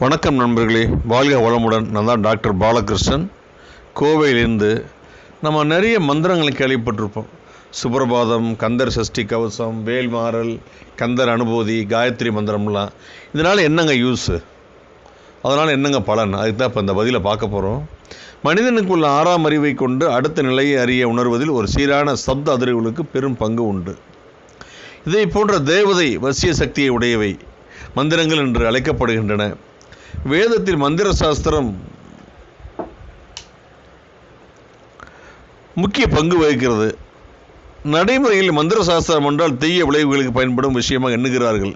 வணக்கம் நண்பர்களே, வாழ்க வளமுடன். நான் தான் டாக்டர் பாலகிருஷ்ணன், கோவையிலிருந்து. நம்ம நிறைய மந்திரங்களை கேள்விப்பட்டிருப்போம். சுப்ரபாதம், கந்தர் சஷ்டி கவசம், வேல்மாறல், கந்தர் அனுபூதி, காயத்ரி மந்திரம்லாம். இதனால் என்னங்க யூஸு, அதனால் என்னங்க பலன், அதுக்கு தான் இப்போ இந்த பதிலை பார்க்க போகிறோம். மனிதனுக்குள்ள 6ஆம் அறிவை கொண்டு அடுத்த நிலையை அறிய உணர்வதில் ஒரு சீரான சப்த அதிர்வுகளுக்கு பெரும் பங்கு உண்டு. இதை போன்ற தேவதை வசிய சக்தியை உடையவை மந்திரங்கள் என்று அழைக்கப்படுகின்றன. வேதத்தில் மந்திர சாஸ்திரம் முக்கிய பங்கு வகிக்கிறது. நடைமுறையில் மந்திர சாஸ்திரம் என்றால் தீய விளைவுகளுக்கு பயன்படும் விஷயமாக எண்ணுகிறார்கள்.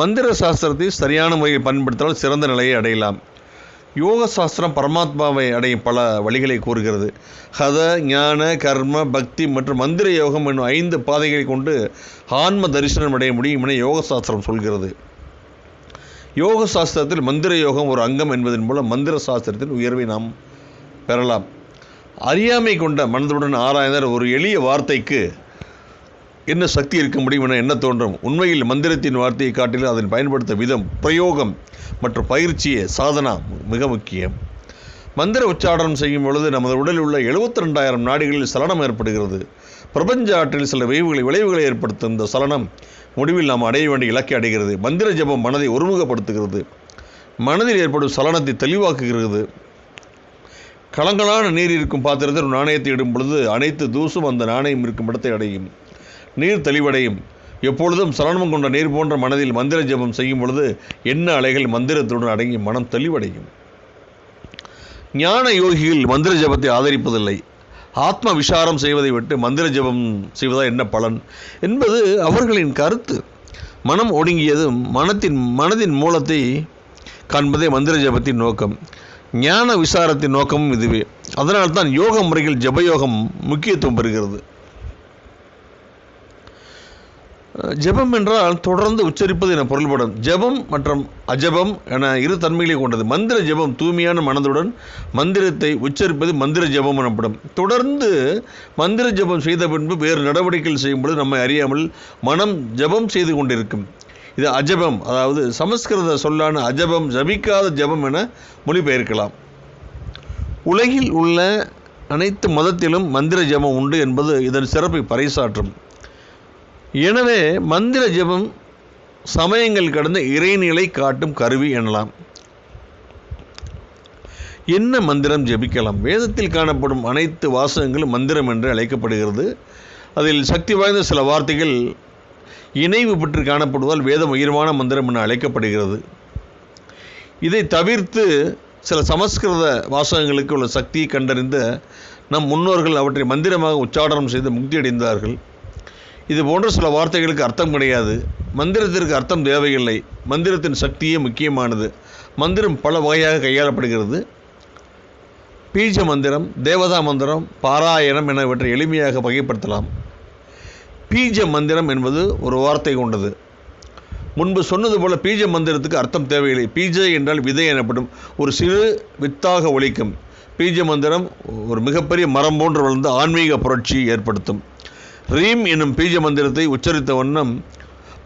மந்திர சாஸ்திரத்தை சரியான முறையில் பயன்படுத்தினால் சிறந்த நிலையை அடையலாம். யோக சாஸ்திரம் பரமாத்மாவை அடையும் பல வழிகளை கூறுகிறது. ஹத, ஞான, கர்ம, பக்தி மற்றும் மந்திர யோகம் என்னும் 5 பாதைகளை கொண்டு ஆன்ம தரிசனம் அடைய முடியும் என யோக சாஸ்திரம் சொல்கிறது. யோக சாஸ்திரத்தில் மந்திர யோகம் ஒரு அங்கம் என்பதன் மூலம் மந்திர சாஸ்திரத்தின் உயர்வை நாம் பெறலாம். அறியாமை கொண்ட மனதுடன் ஆராய்ந்தால் ஒரு எளிய வார்த்தைக்கு என்ன சக்தி இருக்க முடியும் என என்ன தோன்றும். உண்மையில் மந்திரத்தின் வார்த்தையை காட்டிலும் அதன் பயன்படுத்த விதம், பிரயோகம் மற்றும் பயிற்சியே சாதனா மிக முக்கியம். மந்திர உச்சாரணம் செய்யும் பொழுது நமது உடலில் உள்ள 72,000 நாடிகளில் சலனம் ஏற்படுகிறது. பிரபஞ்ச ஆற்றில் சில விளைவுகளை ஏற்படுத்தும் இந்த சலனம் முடிவில் நாம் அடைய வேண்டிய இலக்கை அடைகிறது. மந்திர ஜபம் மனதை ஒருமுகப்படுத்துகிறது, மனதில் ஏற்படும் சலனத்தை தெளிவாக்குகிறது. கலங்களான நீர் இருக்கும் பாத்திரத்தில் ஒரு நாணயத்தை இடும் பொழுது அனைத்து தூசும் அந்த நாணயம் இருக்கும் இடத்தை அடையும். நீர் தெளிவடையும். எப்பொழுதும் சலனம் கொண்ட நீர் போன்ற மனதில் மந்திர ஜபம் செய்யும் பொழுது எண்ண அலைகள் மந்திரத்துடன் அடங்கி மனம் தெளிவடையும். ஞான யோகிகள் மந்திர ஜபத்தை ஆதரிப்பதில்லை. ஆத்ம விசாரம் செய்வதை விட்டு மந்திர ஜபம் செய்வதால் என்ன பலன் என்பது அவர்களின் கருத்து. மனம் ஒடுங்கியதும் மனதின் மூலத்தை காண்பதே மந்திர ஜபத்தின் நோக்கம். ஞான விசாரத்தின் நோக்கமும் இதுவே. அதனால்தான் யோக முறையில் ஜபயோகம் முக்கியத்துவம் பெறுகிறது. ஜபம் என்றால் தொடர்ந்து உச்சரிப்பது என பொருள்படும். ஜபம் மற்றும் அஜபம் என 2 தன்மைகளை கொண்டது. மந்திர ஜபம் தூய்மையான மனதுடன் மந்திரத்தை உச்சரிப்பது மந்திர ஜபம் எனப்படும். தொடர்ந்து மந்திர ஜபம் செய்த பின்பு வேறு நடவடிக்கைகள் செய்யும்போது நம்மை அறியாமல் மனம் ஜபம் செய்து கொண்டிருக்கும். இது அஜபம், அதாவது சமஸ்கிருத சொல்லான அஜபம், ஜபிக்காத ஜபம் என மொழிபெயர்க்கலாம். உலகில் உள்ள அனைத்து மதத்திலும் மந்திர ஜபம் உண்டு என்பது இதன் சிறப்பை பறைசாற்றும். எனவே மந்திர ஜபம் சமயங்கள் கடந்த இறைநிலை காட்டும் கருவி எனலாம். என்ன மந்திரம் ஜபிக்கலாம்? வேதத்தில் காணப்படும் அனைத்து வாசகங்களும் மந்திரம் என்று அழைக்கப்படுகிறது. அதில் சக்தி வாய்ந்த சில வார்த்தைகள் இணைவு பெற்று காணப்படுவதால் வேதம் உயர்வான மந்திரம் என அழைக்கப்படுகிறது. இதை தவிர்த்து சில சமஸ்கிருத வாசகங்களுக்கு உள்ள சக்தியை கண்டறிந்த நம் முன்னோர்கள் அவற்றை மந்திரமாக உச்சாரணம் செய்து முக்தி அடைந்தார்கள். இது போன்ற சில வார்த்தைகளுக்கு அர்த்தம் கிடையாது. மந்திரத்திற்கு அர்த்தம் தேவையில்லை. மந்திரத்தின் சக்தியே முக்கியமானது. மந்திரம் பல வகையாக கையாளப்படுகிறது. பீஜ மந்திரம், தேவதா மந்திரம், பாராயணம் என இவற்றை எளிமையாக வகைப்படுத்தலாம். பீஜ மந்திரம் என்பது ஒரு வார்த்தை கொண்டது. முன்பு சொன்னது போல பீஜ மந்திரத்துக்கு அர்த்தம் தேவையில்லை. பீஜ என்றால் விதை எனப்படும். ஒரு சிறு வித்தாக ஒலிக்கும். பீஜ மந்திரம் ஒரு மிகப்பெரிய மரம் போன்று வளர்ந்து ஆன்மீக புரட்சியை ஏற்படுத்தும். ரீம் என்னும் பீஜ மந்திரத்தை உச்சரித்த வண்ணம்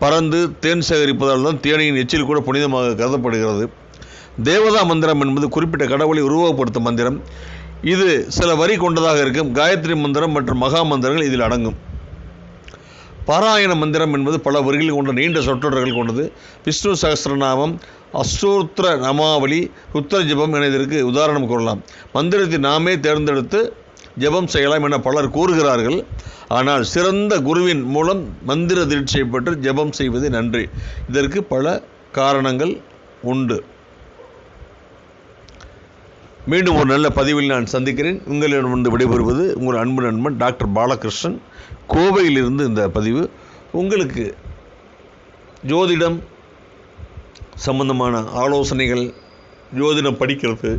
பறந்து தேன் சேகரிப்பதால் தான் தேனியின் எச்சில் கூட புனிதமாக கருதப்படுகிறது. தேவதா மந்திரம் என்பது குறிப்பிட்ட கடவுளை உருவகப்படுத்தும் மந்திரம். இது சில வரி கொண்டதாக இருக்கும். காயத்ரி மந்திரம் மற்றும் மகா மந்திரங்கள் இதில் அடங்கும். பாராயண மந்திரம் என்பது பல வரிகள் கொண்ட நீண்ட சொற்றொடர்கள் கொண்டது. விஷ்ணு சகஸ்ரநாமம், அஷ்டோத்திர நாமாவளி, ருத்ர ஜபம் என இதற்கு உதாரணம் கூறலாம். மந்திரத்தை நாமே தேர்ந்தெடுத்து ஜபம் செய்யலாம் என பலர் கூறுகிறார்கள். ஆனால் சிறந்த குருவின் மூலம் மந்திர தீட்சை பெற்று ஜபம் செய்வது நன்றி. இதற்கு பல காரணங்கள் உண்டு. மீண்டும் ஒரு நல்ல பதிவில் நான் சந்திக்கிறேன். உங்களிடம் விடைபெறுவது உங்கள் அன்பு நண்பன் டாக்டர் பாலகிருஷ்ணன், கோவையிலிருந்து. இந்த பதிவு உங்களுக்கு ஜோதிடம் சம்பந்தமான ஆலோசனைகள், ஜோதிடம் படிக்கிறது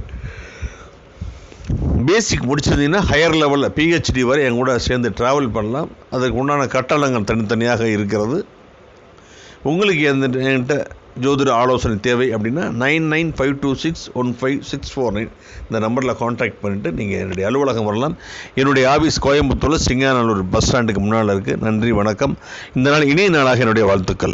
பேசிக் முடிச்சிருந்தீங்கன்னா ஹையர் லெவலில் பிஹெச்டி வரை என் கூட சேர்ந்து ட்ராவல் பண்ணலாம். அதற்கு உண்டான கட்டணங்கள் தனித்தனியாக இருக்கிறது. உங்களுக்கு என்கிட்ட ஜோதிட ஆலோசனை தேவை அப்படின்னா 9952615649 இந்த நம்பரில் காண்டாக்ட் பண்ணிவிட்டு நீங்கள் என்னுடைய அலுவலகம் வரலாம். என்னுடைய ஆஃபீஸ் கோயம்புத்தூரில் சிங்காநல்லூர் பஸ் ஸ்டாண்டுக்கு முன்னால் இருக்குது. நன்றி, வணக்கம். இந்த நாள் இனிய நாளாக என்னுடைய வாழ்த்துக்கள்.